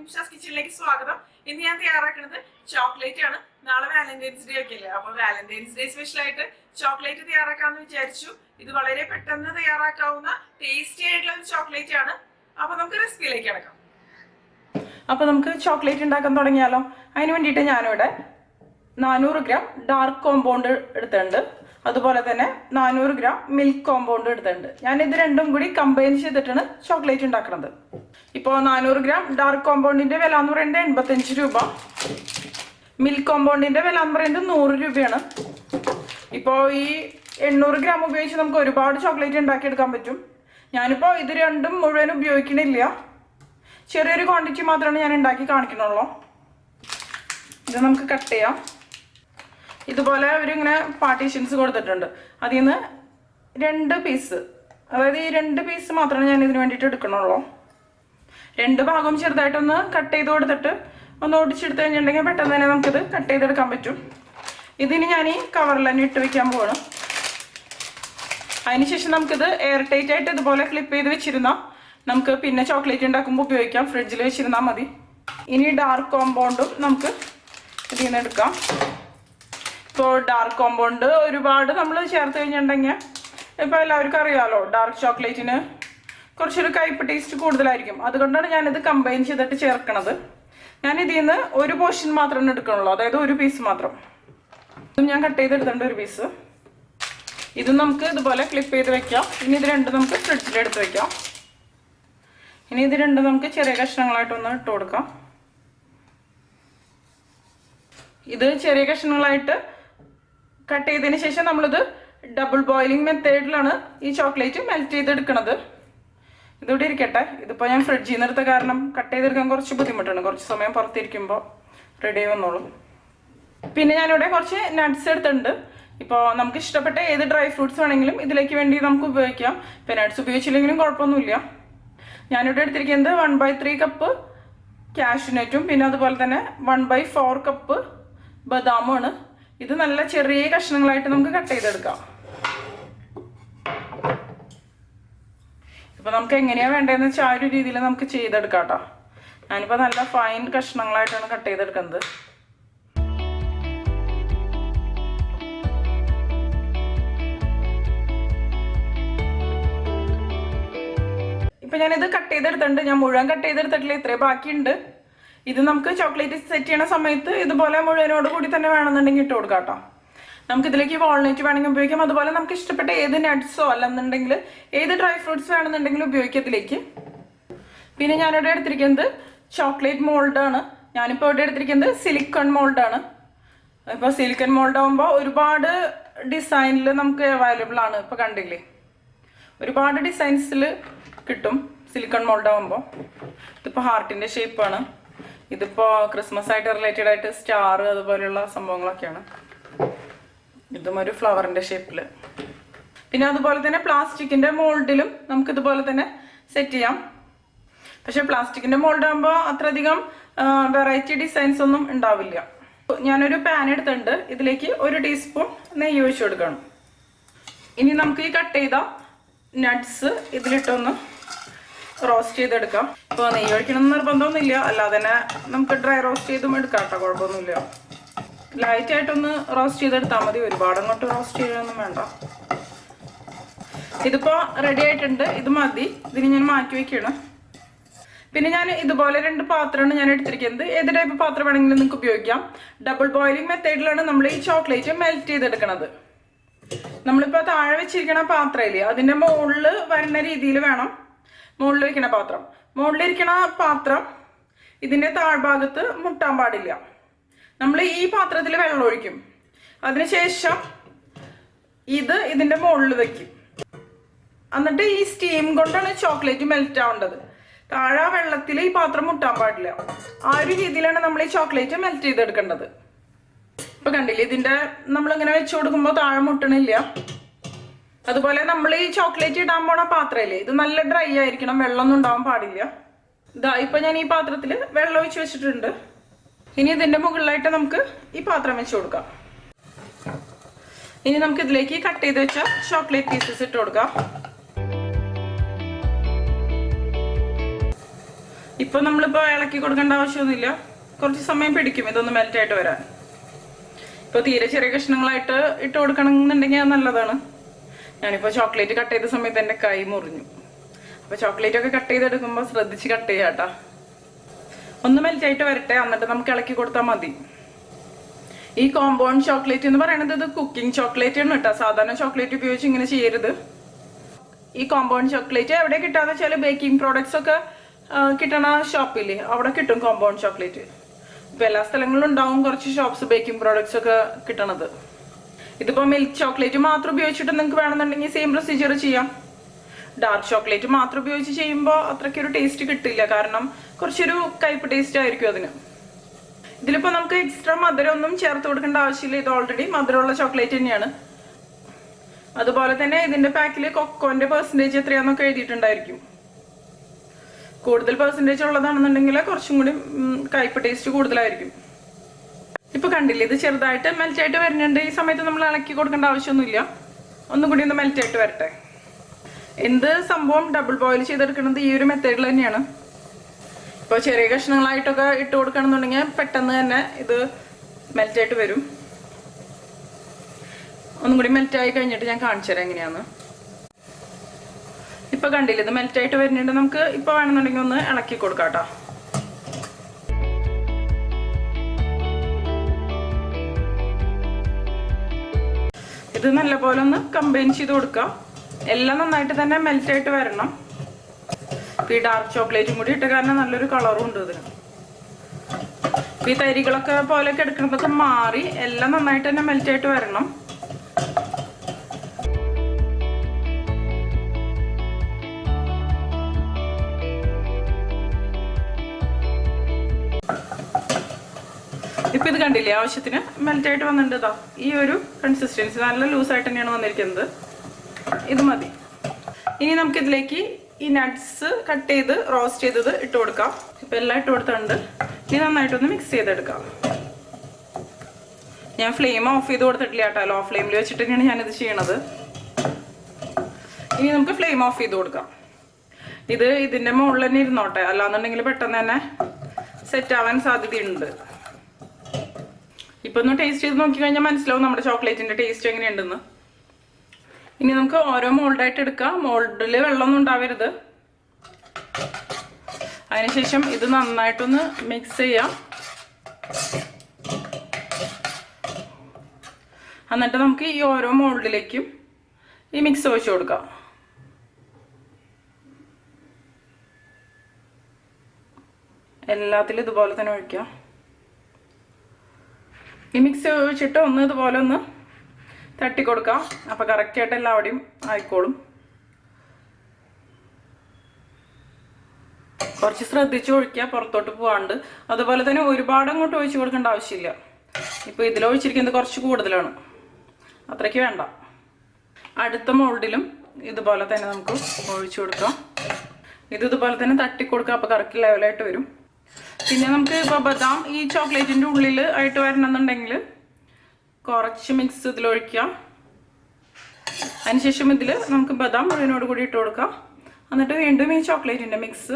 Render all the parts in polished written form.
നിമിഷാസ് കിച്ചണിലേക്ക് സ്വാഗതം. ഇന്ന് ഞാൻ തയ്യാറാക്കുന്നത് ചോക്ലേറ്റ് ആണ്. നാളെ വാലന്റൈൻസ് ഡേ ഒക്കെ അല്ലേ, അപ്പൊ വാലന്റൈൻസ് ഡേ സ്പെഷ്യൽ ആയിട്ട് ചോക്ലേറ്റ് തയ്യാറാക്കാമെന്ന് വിചാരിച്ചു. ഇത് വളരെ പെട്ടെന്ന് തയ്യാറാക്കാവുന്ന ടേസ്റ്റി ആയിട്ടുള്ള ഒരു ചോക്ലേറ്റ് ആണ്. അപ്പൊ നമുക്ക് റെസിപ്പിയിലേക്ക് കിടക്കാം. അപ്പൊ നമുക്ക് ചോക്ലേറ്റ് ഉണ്ടാക്കാൻ തുടങ്ങിയാലോ. അതിന് വേണ്ടിയിട്ട് ഞാനിവിടെ 400 ഗ്രാം ഡാർക്ക് കോമ്പൗണ്ട് എടുത്തിട്ടുണ്ട്. അതുപോലെ തന്നെ 400 ഗ്രാം മിൽക്ക് കോമ്പൗണ്ട് എടുത്തിട്ടുണ്ട്. ഞാൻ ഇത് രണ്ടും കൂടി കമ്പൈൻ ചെയ്തിട്ടാണ് ചോക്ലേറ്റ് ഉണ്ടാക്കുന്നത്. ഇപ്പോൾ 400 ഗ്രാം ഡാർക്ക് കോമ്പൗണ്ടിന്റെ വില എന്ന് പറയുന്നത് 85 രൂപ. മിൽക്ക് കോമ്പൗണ്ടിന്റെ വില എന്ന് പറയുന്നത് 100 രൂപയാണ്. ഇപ്പോൾ ഈ 800 ഗ്രാം ഉപയോഗിച്ച് നമുക്ക് ഒരുപാട് ചോക്ലേറ്റ് ഉണ്ടാക്കിയെടുക്കാൻ പറ്റും. ഞാനിപ്പോൾ ഇത് രണ്ടും മുഴുവൻ ഉപയോഗിക്കണില്ല, ചെറിയൊരു ക്വാണ്ടിറ്റി മാത്രമാണ് ഞാൻ ഉണ്ടാക്കി കാണിക്കണുള്ളൂ. ഇത് നമുക്ക് കട്ട് ചെയ്യാം. ഇതുപോലെ അവരിങ്ങനെ പാർട്ടീഷൻസ് കൊടുത്തിട്ടുണ്ട്. അതിൽ നിന്ന് 2 പീസ്, അതായത് ഈ 2 പീസ് മാത്രമാണ് ഞാൻ ഇതിന് വേണ്ടിയിട്ട് എടുക്കണുള്ളൂ. 2 ഭാഗം ചെറുതായിട്ടൊന്ന് കട്ട് ചെയ്ത് കൊടുത്തിട്ട് ഒന്ന് ഒടിച്ചെടുത്ത് കഴിഞ്ഞിട്ടുണ്ടെങ്കിൽ പെട്ടെന്ന് തന്നെ നമുക്കിത് കട്ട് ചെയ്തെടുക്കാൻ പറ്റും. ഇതിന് ഞാൻ ഈ കവറിൽ തന്നെ ഇട്ട് വെക്കാൻ പോവാണ്. അതിനുശേഷം നമുക്കിത് എയർ ടൈറ്റ് ആയിട്ട് ഇതുപോലെ ക്ലിപ്പ് ചെയ്ത് വെച്ചിരുന്നാൽ നമുക്ക് പിന്നെ ചോക്ലേറ്റ് ഉണ്ടാക്കുമ്പോൾ ഉപയോഗിക്കാം. ഫ്രിഡ്ജിൽ വെച്ചിരുന്നാൽ മതി. ഇനി ഡാർക്ക് കോമ്പൗണ്ടും നമുക്ക് ഇതിൽ നിന്ന് എടുക്കാം. ഇപ്പോൾ ഡാർക്ക് കോമ്പൗണ്ട് ഒരുപാട് നമ്മൾ ചേർത്ത് കഴിഞ്ഞിട്ടുണ്ടെങ്കിൽ ഇപ്പോൾ എല്ലാവർക്കും അറിയാമല്ലോ, ഡാർക്ക് ചോക്ലേറ്റിന് കുറച്ചൊരു കയ്പ്പ് ടേസ്റ്റ് കൂടുതലായിരിക്കും. അതുകൊണ്ടാണ് ഞാനിത് കമ്പൈൻ ചെയ്തിട്ട് ചേർക്കണത്. ഞാൻ ഇതിൽ നിന്ന് ഒരു പോർഷൻ മാത്രമേ എടുക്കണുള്ളൂ, അതായത് 1 പീസ് മാത്രം. ഇതും ഞാൻ കട്ട് ചെയ്തെടുത്തിട്ടുണ്ട് 1 പീസ്. ഇതും നമുക്ക് ഇതുപോലെ ക്ലിപ്പ് ചെയ്ത് വെക്കാം. ഇനി ഇത് രണ്ടും നമുക്ക് ഫ്രിഡ്ജിലെടുത്ത് വെക്കാം. ഇനി ഇത് രണ്ടും നമുക്ക് ചെറിയ കഷ്ണങ്ങളായിട്ടൊന്ന് ഇട്ട് കൊടുക്കാം. ഇത് ചെറിയ കഷ്ണങ്ങളായിട്ട് കട്ട് ചെയ്തതിന് ശേഷം നമ്മളിത് ഡബിൾ ബോയിലിംഗ് മെത്തേഡിലാണ് ഈ ചോക്ലേറ്റ് മെൽറ്റ് ചെയ്തെടുക്കുന്നത്. ഇതിവിടെ ഇരിക്കട്ടെ. ഇതിപ്പോൾ ഞാൻ ഫ്രിഡ്ജിൽ നിന്ന് എടുത്ത കാരണം കട്ട് ചെയ്തെടുക്കാൻ കുറച്ച് ബുദ്ധിമുട്ടാണ്. കുറച്ച് സമയം പുറത്തിരിക്കുമ്പോൾ റെഡി ആയി വന്നോളും. പിന്നെ ഞാനിവിടെ കുറച്ച് നട്ട്സ് എടുത്തിട്ടുണ്ട്. ഇപ്പോൾ നമുക്ക് ഇഷ്ടപ്പെട്ട ഏത് ഡ്രൈ ഫ്രൂട്ട്സ് വേണമെങ്കിലും ഇതിലേക്ക് വേണ്ടി നമുക്ക് ഉപയോഗിക്കാം. ഇപ്പോൾ നട്ട്സ് ഉപയോഗിച്ചില്ലെങ്കിലും കുഴപ്പമൊന്നുമില്ല. ഞാനിവിടെ എടുത്തിരിക്കുന്നത് 1/3 കപ്പ് കാഷ്യൂനട്ടും പിന്നെ അതുപോലെ തന്നെ 1/4 കപ്പ് ബദാമുമാണ്. ഇത് നല്ല ചെറിയ കഷ്ണങ്ങളായിട്ട് നമുക്ക് കട്ട് ചെയ്തെടുക്കാം. ഇപ്പൊ നമുക്ക് എങ്ങനെയാ വേണ്ടതെന്ന് വെച്ചാൽ ആ ഒരു രീതിയിൽ നമുക്ക് ചെയ്തെടുക്കാം കേട്ടോ. ഞാനിപ്പോൾ നല്ല ഫൈൻ കഷ്ണങ്ങളായിട്ടാണ് കട്ട് ചെയ്തെടുക്കുന്നത്. ഇപ്പൊ ഞാനിത് കട്ട് ചെയ്തെടുത്തിട്ടുണ്ട്. ഞാൻ മുഴുവൻ കട്ട് ചെയ്തെടുത്തിട്ടില്ല, ഇത്രയും ബാക്കിയുണ്ട്. ഇത് നമുക്ക് ചോക്ലേറ്റ് സെറ്റ് ചെയ്യണ സമയത്ത് ഇതുപോലെ മുഴുവനോട് കൂടി തന്നെ വേണമെന്നുണ്ടെങ്കിൽ ഇട്ട് കൊടുക്കാം കേട്ടോ. നമുക്ക് ഇതിലേക്ക് വാൾനട്ട് വേണമെങ്കിൽ ഉപയോഗിക്കാം. അതുപോലെ നമുക്ക് ഇഷ്ടപ്പെട്ട ഏത് നട്ട്സോ അല്ലെന്നുണ്ടെങ്കിൽ ഏത് ഡ്രൈ ഫ്രൂട്ട്സ് വേണമെന്നുണ്ടെങ്കിലും ഉപയോഗിക്കാം ഇതിലേക്ക്. പിന്നെ ഞാനിവിടെ എടുത്തിരിക്കുന്നത് ചോക്ലേറ്റ് മോൾഡാണ്. ഞാനിപ്പോൾ ഇവിടെ എടുത്തിരിക്കുന്നത് സിലിക്കൺ മോൾഡാണ്. ഇപ്പോൾ സിലിക്കൺ മോൾഡ് ആകുമ്പോൾ ഒരുപാട് ഡിസൈനിൽ നമുക്ക് അവൈലബിൾ ആണ്. ഇപ്പോൾ കണ്ടില്ലേ, ഒരുപാട് ഡിസൈൻസിൽ കിട്ടും സിലിക്കൺ മോൾഡ് ആകുമ്പോൾ. ഇതിപ്പോൾ ഹാർട്ടിൻ്റെ ഷേപ്പാണ്. ഇതിപ്പോൾ ക്രിസ്മസ് ആയിട്ട് റിലേറ്റഡ് ആയിട്ട് സ്റ്റാർ അതുപോലെയുള്ള സംഭവങ്ങളൊക്കെയാണ്. ഇതും ഒരു ഫ്ലവറിൻ്റെ ഷേപ്പിൽ. പിന്നെ അതുപോലെ തന്നെ പ്ലാസ്റ്റിക്കിൻ്റെ മോൾഡിലും നമുക്കിതുപോലെ തന്നെ സെറ്റ് ചെയ്യാം. പക്ഷെ പ്ലാസ്റ്റിക്കിൻ്റെ മോൾഡ് ആകുമ്പോൾ അത്രയധികം വെറൈറ്റി ഡിസൈൻസ് ഒന്നും ഉണ്ടാവില്ല. ഞാനൊരു പാൻ എടുത്തിട്ടുണ്ട്. ഇതിലേക്ക് 1 ടീസ്പൂൺ നെയ്യ് ഒഴിച്ചു കൊടുക്കണം. ഇനി നമുക്ക് ഈ കട്ട് ചെയ്ത നട്ട്സ് ഇതിലിട്ടൊന്ന് റോസ്റ്റ് ചെയ്തെടുക്കാം. ഇപ്പോൾ നെയ്യ് ഒഴിക്കണം നിർബന്ധമൊന്നുമില്ല, അല്ലാതെ തന്നെ നമുക്ക് ഡ്രൈ റോസ്റ്റ് ചെയ്തും എടുക്കാം കേട്ടോ, കുഴപ്പമൊന്നുമില്ല. ലൈറ്റായിട്ടൊന്ന് റോസ്റ്റ് ചെയ്തെടുത്താൽ മതി, ഒരുപാട് അങ്ങോട്ട് റോസ്റ്റ് ചെയ്യാനൊന്നും വേണ്ട. ഇതിപ്പോൾ റെഡി ആയിട്ടുണ്ട്. ഇത് മതി. ഇതിന് ഞാൻ മാറ്റി വയ്ക്കണം. പിന്നെ ഞാൻ ഇതുപോലെ 2 പാത്രമാണ് ഞാൻ എടുത്തിരിക്കുന്നത്. ഏത് ടൈപ്പ് പാത്രം വേണമെങ്കിലും നിങ്ങൾക്ക് ഉപയോഗിക്കാം. ഡബിൾ ബോയിലിംഗ് മെത്തേഡിലാണ് നമ്മൾ ഈ ചോക്ലേറ്റ് മെൽറ്റ് ചെയ്തെടുക്കുന്നത്. നമ്മളിപ്പോൾ താഴെ വെച്ചിരിക്കണ പാത്രമില്ലേ, അതിൻ്റെ മുകളിൽ വരുന്ന രീതിയിൽ വേണം മുകളിൽ വെക്കണ പാത്രം. മുകളിലിരിക്കണ പാത്രം ഇതിൻ്റെ താഴ്ഭാഗത്ത് മുട്ടാൻ പാടില്ല. നമ്മൾ ഈ പാത്രത്തിൽ വെള്ളം ഒഴിക്കും. അതിനുശേഷം ഇത് ഇതിൻ്റെ മുകളിൽ വെക്കും. എന്നിട്ട് ഈ സ്റ്റീം കൊണ്ടാണ് ചോക്ലേറ്റ് മെൽറ്റ് ആവേണ്ടത്. താഴെ വെള്ളത്തിൽ ഈ പാത്രം മുട്ടാൻ പാടില്ല. ആ ഒരു രീതിയിലാണ് നമ്മൾ ഈ ചോക്ലേറ്റ് മെൽറ്റ് ചെയ്തെടുക്കേണ്ടത്. ഇപ്പൊ കണ്ടില്ലേ, ഇതിൻ്റെ നമ്മളിങ്ങനെ വെച്ച് കൊടുക്കുമ്പോൾ താഴെ മുട്ടണില്ല. അതുപോലെ നമ്മൾ ഈ ചോക്ലേറ്റ് ഇടാൻ പോണ പാത്രമില്ലേ, ഇത് നല്ല ഡ്രൈ ആയിരിക്കണം, വെള്ളമൊന്നും ഉണ്ടാവാൻ പാടില്ല. ഇതാ ഇപ്പൊ ഞാൻ ഈ പാത്രത്തിൽ വെള്ളം ഒഴിച്ച് വെച്ചിട്ടുണ്ട്. ഇനി ഇതിൻ്റെ മുകളിലായിട്ട് നമുക്ക് ഈ പാത്രം വെച്ച് കൊടുക്കാം. ഇനി നമുക്ക് ഇതിലേക്ക് കട്ട് ചെയ്ത് വെച്ച ചോക്ലേറ്റ് പീസസ് ഇട്ട് കൊടുക്കാം. ഇപ്പൊ നമ്മളിപ്പോ ഇളക്കി കൊടുക്കേണ്ട ആവശ്യമൊന്നുമില്ല, കുറച്ച് സമയം പിടിക്കും ഇതൊന്ന് മെൽറ്റ് ആയിട്ട് വരാൻ. ഇപ്പൊ തീരെ ചെറിയ കഷ്ണങ്ങളായിട്ട് ഇട്ട് കൊടുക്കണമെന്നുണ്ടെങ്കിൽ അത് നല്ലതാണ്. ഞാനിപ്പോ ചോക്ലേറ്റ് കട്ട് ചെയ്ത സമയത്ത് എന്റെ കൈ മുറിഞ്ഞു. അപ്പൊ ചോക്ലേറ്റ് ഒക്കെ കട്ട് ചെയ്തെടുക്കുമ്പോൾ ശ്രദ്ധിച്ച് കട്ട് ചെയ്യാട്ടാ. ഒന്ന് മെൽറ്റ് ആയിട്ട് വരട്ടെ, എന്നിട്ട് നമുക്ക് ഇളക്കി കൊടുത്താൽ മതി. ഈ കോമ്പൗണ്ട് ചോക്ലേറ്റ് എന്ന് പറയുന്നത് ഇത് കുക്കിംഗ് ചോക്ലേറ്റ് ആണ് കേട്ടോ. സാധാരണ ചോക്ലേറ്റ് ഉപയോഗിച്ച് ഇങ്ങനെ ചെയ്യരുത്. ഈ കോമ്പൗണ്ട് ചോക്ലേറ്റ് എവിടെ കിട്ടാന്ന് വെച്ചാൽ ബേക്കിംഗ് പ്രോഡക്ട്സ് ഒക്കെ കിട്ടണ ഷോപ്പില്ലേ, അവിടെ കിട്ടും കോമ്പൗണ്ട് ചോക്ലേറ്റ്. ഇപ്പൊ എല്ലാ സ്ഥലങ്ങളിലും ഉണ്ടാവും കുറച്ച് ഷോപ്സ് ബേക്കിംഗ് പ്രോഡക്ട്സ് ഒക്കെ കിട്ടണത്. ഇതിപ്പോ മിൽക്ക് ചോക്ലേറ്റ് മാത്രം ഉപയോഗിച്ചിട്ട് നിങ്ങൾക്ക് വേണമെന്നുണ്ടെങ്കിൽ സെയിം പ്രൊസീജിയർ ചെയ്യാം. ഡാർക്ക് ചോക്ലേറ്റ് മാത്രം ഉപയോഗിച്ച് ചെയ്യുമ്പോൾ അത്രയ്ക്കൊരു ടേസ്റ്റ് കിട്ടില്ല, കാരണം കുറച്ചൊരു കയ്പ് ടേസ്റ്റ് ആയിരിക്കും അതിന്. ഇതിലിപ്പോ നമുക്ക് എക്സ്ട്രാ മധുരം ഒന്നും ചേർത്ത് കൊടുക്കേണ്ട ആവശ്യമില്ല, ഇത് ഓൾറെഡി മധുരമുള്ള ചോക്ലേറ്റ് തന്നെയാണ്. അതുപോലെ തന്നെ ഇതിന്റെ പാക്കിൽ കൊക്കോന്റെ പെർസെന്റേജ് എത്രയാന്നൊക്കെ എഴുതിയിട്ടുണ്ടായിരിക്കും. കൂടുതൽ പെർസെന്റേജ് ഉള്ളതാണെന്നുണ്ടെങ്കിൽ കുറച്ചും കൂടി കയ്പ് ടേസ്റ്റ് കൂടുതലായിരിക്കും. ഇപ്പൊ കണ്ടില്ലേ, ഇത് ചെറുതായിട്ട് മെൽറ്റ് ആയിട്ട് വരുന്നുണ്ട്. ഈ സമയത്ത് നമ്മൾ ഇളക്കി കൊടുക്കേണ്ട ആവശ്യമൊന്നുമില്ല, ഒന്നും കൂടി ഒന്ന് മെൽറ്റ് ആയിട്ട് വരട്ടെ. എന്ത് സംഭവം ഡബിൾ ബോയിൽ ചെയ്തെടുക്കുന്നത് ഈ ഒരു മെത്തേഡിൽ തന്നെയാണ്. ഇപ്പോൾ ചെറിയ കഷ്ണങ്ങളായിട്ടൊക്കെ ഇട്ട് കൊടുക്കണമെന്നുണ്ടെങ്കിൽ പെട്ടെന്ന് തന്നെ ഇത് മെൽറ്റ് ആയിട്ട് വരും. ഒന്നും കൂടി മെൽറ്റ് ആയി കഴിഞ്ഞിട്ട് ഞാൻ കാണിച്ചു തരാം എങ്ങനെയാന്ന്. ഇപ്പൊ കണ്ടില്ല, ഇത് മെൽറ്റ് ആയിട്ട് വരുന്നുണ്ട്. നമുക്ക് ഇപ്പൊ വേണമെന്നുണ്ടെങ്കിൽ ഒന്ന് ഇളക്കി കൊടുക്കാം കേട്ടോ. ഇത് നല്ലപോലെ ഒന്ന് കമ്പൈൻ ചെയ്ത് കൊടുക്കാം. എല്ലാം നന്നായിട്ട് തന്നെ മെൽറ്റ് ആയിട്ട് വരണം. ഈ ഡാർക്ക് ചോക്ലേറ്റും കൂടി ഇട്ട കാരണം നല്ലൊരു കളറും ഉണ്ട് ഇതിന്. ഈ തരികളൊക്കെ പോലെയൊക്കെ എടുക്കുന്നതൊക്കെ മാറി എല്ലാം നന്നായിട്ട് തന്നെ മെൽറ്റ് ആയിട്ട് വരണം. ഇപ്പൊ ഇത് കണ്ടില്ലേ, ആവശ്യത്തിന് മെൽറ്റ് ആയിട്ട് വന്നിട്ടുണ്ട്. ഇതാ ഈ ഒരു കൺസിസ്റ്റൻസി നല്ല ലൂസായിട്ട് തന്നെയാണ് വന്നിരിക്കുന്നത്. ഇത് മതി. ഇനി നമുക്ക് ഇതിലേക്ക് ഈ നട്ട്സ് കട്ട് ചെയ്ത് റോസ്റ്റ് ചെയ്തത് ഇട്ട് കൊടുക്കാം. ഇപ്പൊ എല്ലാം ഇട്ട് കൊടുത്തിട്ടുണ്ട്. ഇനി നന്നായിട്ടൊന്ന് മിക്സ് ചെയ്തെടുക്കാം. ഞാൻ ഫ്ലെയിം ഓഫ് ചെയ്ത് കൊടുത്തിട്ടില്ല കേട്ടോ, ലോ ഫ്ലെയിമിൽ വെച്ചിട്ട് തന്നെയാണ് ഞാനിത് ചെയ്യണത്. ഇനി നമുക്ക് ഫ്ലെയിം ഓഫ് ചെയ്ത് കൊടുക്കാം. ഇത് ഇതിന്റെ മുകളിൽ തന്നെ ഇരുന്നോട്ടെ, അല്ലാന്നുണ്ടെങ്കിൽ പെട്ടെന്ന് തന്നെ സെറ്റ് ആവാൻ സാധ്യതയുണ്ട്. ഇപ്പൊ ഒന്ന് ടേസ്റ്റ് ചെയ്ത് നോക്കി കഴിഞ്ഞാൽ മനസ്സിലാവും നമ്മുടെ ചോക്ലേറ്റിന്റെ ടേസ്റ്റ് എങ്ങനെയുണ്ടെന്ന്. ഇനി നമുക്ക് ഓരോ മോൾഡായിട്ട് എടുക്കാം. മോൾഡിൽ വെള്ളമൊന്നും ഉണ്ടാവരുത്. അതിനുശേഷം ഇത് നന്നായിട്ടൊന്ന് മിക്സ് ചെയ്യാം. എന്നിട്ട് നമുക്ക് ഈ ഓരോ മോൾഡിലേക്കും ഈ മിക്സ് ഒഴിച്ചു കൊടുക്കാം. എല്ലാത്തിലും ഇതുപോലെ തന്നെ ഒഴിക്കാം. ഈ മിക്സ് ഒഴിച്ചിട്ട് ഒന്ന് ഇതുപോലെ ഒന്ന് തട്ടി കൊടുക്കാം. അപ്പോൾ കറക്റ്റായിട്ട് എല്ലാവിടെയും ആയിക്കോളും. കുറച്ച് ശ്രദ്ധിച്ച് ഒഴിക്കുക, പുറത്തോട്ട് പോകാണ്ട്. അതുപോലെ തന്നെ ഒരുപാട് അങ്ങോട്ട് ഒഴിച്ച് കൊടുക്കേണ്ട ആവശ്യമില്ല. ഇപ്പോൾ ഇതിലൊഴിച്ചിരിക്കുന്നത് കുറച്ച് കൂടുതലാണ്, അത്രയ്ക്ക് വേണ്ട. അടുത്ത മോൾഡിലും ഇതുപോലെ തന്നെ നമുക്ക് ഒഴിച്ചു കൊടുക്കാം. ഇതുപോലെ തന്നെ തട്ടിക്കൊടുക്കുക, അപ്പോൾ കറക്റ്റ് ലെവലായിട്ട് വരും. പിന്നെ നമുക്ക് ഇപ്പോൾ ബദാം ഈ ചോക്ലേറ്റിൻ്റെ ഉള്ളിൽ ആയിട്ട് വരണമെന്നുണ്ടെങ്കിൽ കുറച്ച് മിക്സ് ഇതിലൊഴിക്കാം. അതിനുശേഷം ഇതിൽ നമുക്ക് ബദാം മുഴുവനോട് കൂടി ഇട്ട് കൊടുക്കാം. എന്നിട്ട് വീണ്ടും ഈ ചോക്ലേറ്റിൻ്റെ മിക്സ്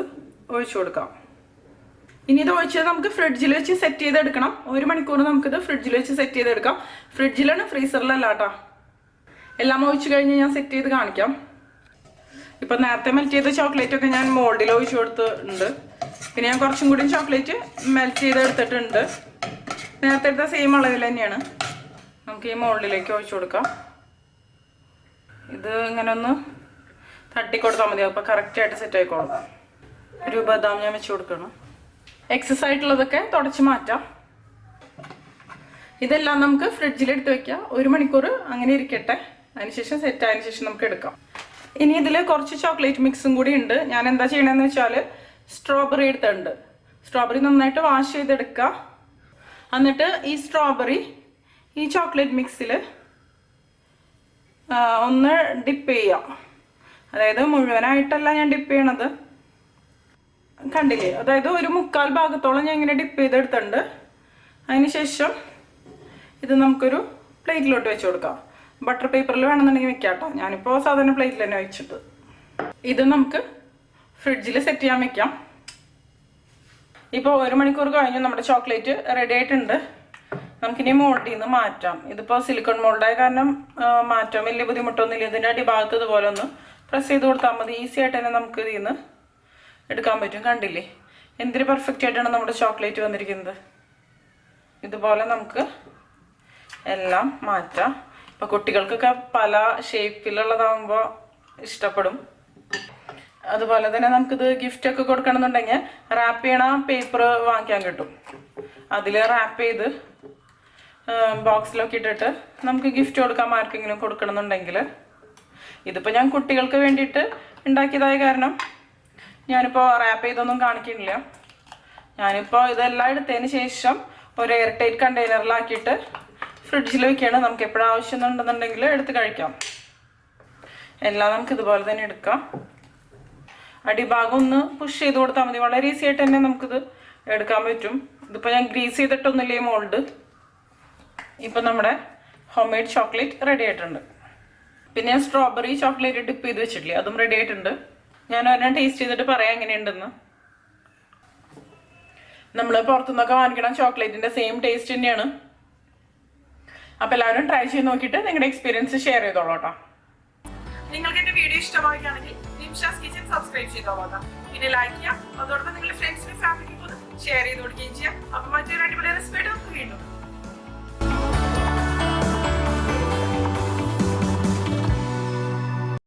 ഒഴിച്ചു കൊടുക്കാം. ഇനി ഇത് ഒഴിച്ച് നമുക്ക് ഫ്രിഡ്ജിൽ വെച്ച് സെറ്റ് ചെയ്തെടുക്കണം. 1 മണിക്കൂർ നമുക്കിത് ഫ്രിഡ്ജിൽ വെച്ച് സെറ്റ് ചെയ്തെടുക്കാം. ഫ്രിഡ്ജിലാണ്, ഫ്രീസറിലല്ല കേട്ടോ. എല്ലാം ഒഴിച്ച് കഴിഞ്ഞ് ഞാൻ സെറ്റ് ചെയ്ത് കാണിക്കാം. ഇപ്പം നേരത്തെ മെൽറ്റ് ചെയ്ത ചോക്ലേറ്റൊക്കെ ഞാൻ മോൾഡിൽ ഒഴിച്ചു കൊടുത്തിട്ടുണ്ട്. പിന്നെ ഞാൻ കുറച്ചും കൂടി ചോക്ലേറ്റ് മെൽറ്റ് ചെയ്തെടുത്തിട്ടുണ്ട്. നേരത്തെ എടുത്ത സെയിം അളവിൽ തന്നെയാണ്. നമുക്ക് ഈ മോൾഡിലേക്ക് ഒഴിച്ചു കൊടുക്കാം. ഇത് ഇങ്ങനെ ഒന്ന് തട്ടിക്കൊടുത്താൽ മതി, അപ്പോൾ കറക്റ്റായിട്ട് സെറ്റ് ആയിക്കോളും. ഒരു ബദാം ഞാൻ വെച്ച് കൊടുക്കണം. എക്സസ് ആയിട്ടുള്ളതൊക്കെ തുടച്ച് മാറ്റാം. ഇതെല്ലാം നമുക്ക് ഫ്രിഡ്ജിലെടുത്ത് വെക്കാം. 1 മണിക്കൂർ അങ്ങനെ ഇരിക്കട്ടെ. അതിനുശേഷം സെറ്റ് ആയതിനു ശേഷം നമുക്ക് എടുക്കാം. ഇനി ഇതിൽ കുറച്ച് ചോക്ലേറ്റ് മിക്സും കൂടി ഉണ്ട്. ഞാൻ എന്താ ചെയ്യണമെന്ന് വെച്ചാൽ സ്ട്രോബെറി എടുത്തിട്ടുണ്ട്. സ്ട്രോബെറി നന്നായിട്ട് വാഷ് ചെയ്തെടുക്കുക. എന്നിട്ട് ഈ സ്ട്രോബെറി ഈ ചോക്ലേറ്റ് മിക്സിൽ ഒന്ന് ഡിപ്പ് ചെയ്യാം. അതായത് മുഴുവനായിട്ടല്ല ഞാൻ ഡിപ്പ് ചെയ്യണത്, കണ്ടില്ലേ? അതായത് ഒരു 1/4 ഭാഗത്തോളം ഞാൻ ഇങ്ങനെ ഡിപ്പ് ചെയ്തെടുത്തിട്ടുണ്ട്. അതിനുശേഷം ഇത് നമുക്കൊരു പ്ലേറ്റിലോട്ട് വെച്ച് കൊടുക്കാം. ബട്ടർ പേപ്പറിൽ വേണമെന്നുണ്ടെങ്കിൽ വെക്കാം കേട്ടോ. ഞാനിപ്പോൾ സാധാരണ പ്ലേറ്റിൽ തന്നെ വെച്ചിട്ട് ഇത് നമുക്ക് ഫ്രിഡ്ജിൽ സെറ്റ് ചെയ്യാൻ വെക്കാം. ഇപ്പോൾ 1 മണിക്കൂർ കഴിഞ്ഞു, നമ്മുടെ ചോക്ലേറ്റ് റെഡി ആയിട്ടുണ്ട്. നമുക്കിനി മോൾഡിൽ നിന്ന് മാറ്റാം. ഇതിപ്പോൾ സിലിക്കൺ മോൾഡായ കാരണം മാറ്റാം, വലിയ ബുദ്ധിമുട്ടൊന്നുമില്ല. ഇതിൻ്റെ അടിഭാഗത്ത് ഇതുപോലെ ഒന്ന് പ്രസ് ചെയ്ത് കൊടുത്താൽ മതി. ഈസി ആയിട്ട് തന്നെ നമുക്ക് ഇതിൽ നിന്ന് എടുക്കാൻ പറ്റും. കണ്ടില്ലേ എന്തൊരു പെർഫെക്റ്റ് ആയിട്ടാണ് നമ്മുടെ ചോക്ലേറ്റ് വന്നിരിക്കുന്നത്. ഇതുപോലെ നമുക്ക് എല്ലാം മാറ്റാം. ഇപ്പോൾ കുട്ടികൾക്കൊക്കെ പല ഷേപ്പിലുള്ളതാകുമ്പോൾ ഇഷ്ടപ്പെടും. അതുപോലെ തന്നെ നമുക്കിത് ഗിഫ്റ്റൊക്കെ കൊടുക്കണമെന്നുണ്ടെങ്കിൽ റാപ്പ് ചെയ്യണ പേപ്പർ വാങ്ങിക്കാൻ കിട്ടും. അതിൽ റാപ്പ് ചെയ്ത് ബോക്സിലൊക്കെ ഇട്ടിട്ട് നമുക്ക് ഗിഫ്റ്റ് കൊടുക്കാം, ആർക്കെങ്കിലും കൊടുക്കണമെന്നുണ്ടെങ്കിൽ. ഇതിപ്പോൾ ഞാൻ കുട്ടികൾക്ക് വേണ്ടിയിട്ട് ഉണ്ടാക്കിയതായ കാരണം ഞാനിപ്പോൾ റാപ്പ് ചെയ്തൊന്നും കാണിക്കുന്നില്ല. ഞാനിപ്പോൾ ഇതെല്ലാം എടുത്തതിന് ശേഷം ഒരു എയർ ടൈറ്റ് കണ്ടെയ്നറിലാക്കിയിട്ട് ഫ്രിഡ്ജിൽ വെക്കുകയാണ്. നമുക്ക് എപ്പോഴും ആവശ്യമുണ്ടെന്നുണ്ടെങ്കിൽ എടുത്ത് കഴിക്കാം. എല്ലാം നമുക്ക് ഇതുപോലെ തന്നെ എടുക്കാം. അടിഭാഗം ഒന്ന് പുഷ് ചെയ്ത് കൊടുത്താൽ മതി. വളരെ ഈസി ആയിട്ട് തന്നെ നമുക്കിത് എടുക്കാൻ പറ്റും. ഇതിപ്പോൾ ഞാൻ ഗ്രീസ് ചെയ്തിട്ടൊന്നുമില്ലേ മോൾഡ്. ഇപ്പം നമ്മുടെ ഹോം മെയ്ഡ് ചോക്ലേറ്റ് റെഡി ആയിട്ടുണ്ട്. പിന്നെ ഞാൻ സ്ട്രോബെറി ചോക്ലേറ്റ് ഡിപ്പ് ചെയ്ത് വെച്ചിട്ടില്ലേ, അതും റെഡി ആയിട്ടുണ്ട്. ഞാൻ ഒരെണ്ണം ടേസ്റ്റ് ചെയ്തിട്ട് പറയാം എങ്ങനെയുണ്ടെന്ന്. നമ്മൾ പുറത്തുനിന്നൊക്കെ വാങ്ങിക്കണം ചോക്ലേറ്റിൻ്റെ സെയിം ടേസ്റ്റ് തന്നെയാണ്. അപ്പോൾ എല്ലാവരും ട്രൈ ചെയ്ത് നോക്കിയിട്ട് നിങ്ങളുടെ എക്സ്പീരിയൻസ് ഷെയർ ചെയ്തോളൂ കേട്ടോ. നിങ്ങൾക്ക് എൻ്റെ വീഡിയോ ഇഷ്ടമാവുകയാണെങ്കിൽ നിമിഷാസ് കിച്ചൻ സബ്സ്ക്രൈബ് ചെയ്തോളൂ. പിന്നെ ലൈക്ക് ചെയ്യാം, അതോടൊപ്പം നിങ്ങളുടെ ഫ്രണ്ട്സിനും ഫാമിലിക്കും ഷെയർ ചെയ്ത് കൊടുക്കുകയും ചെയ്യാം. അപ്പോൾ മറ്റൊരു അടിപൊളി റെസിപ്പി ആയിട്ട് നമുക്ക് വീണ്ടും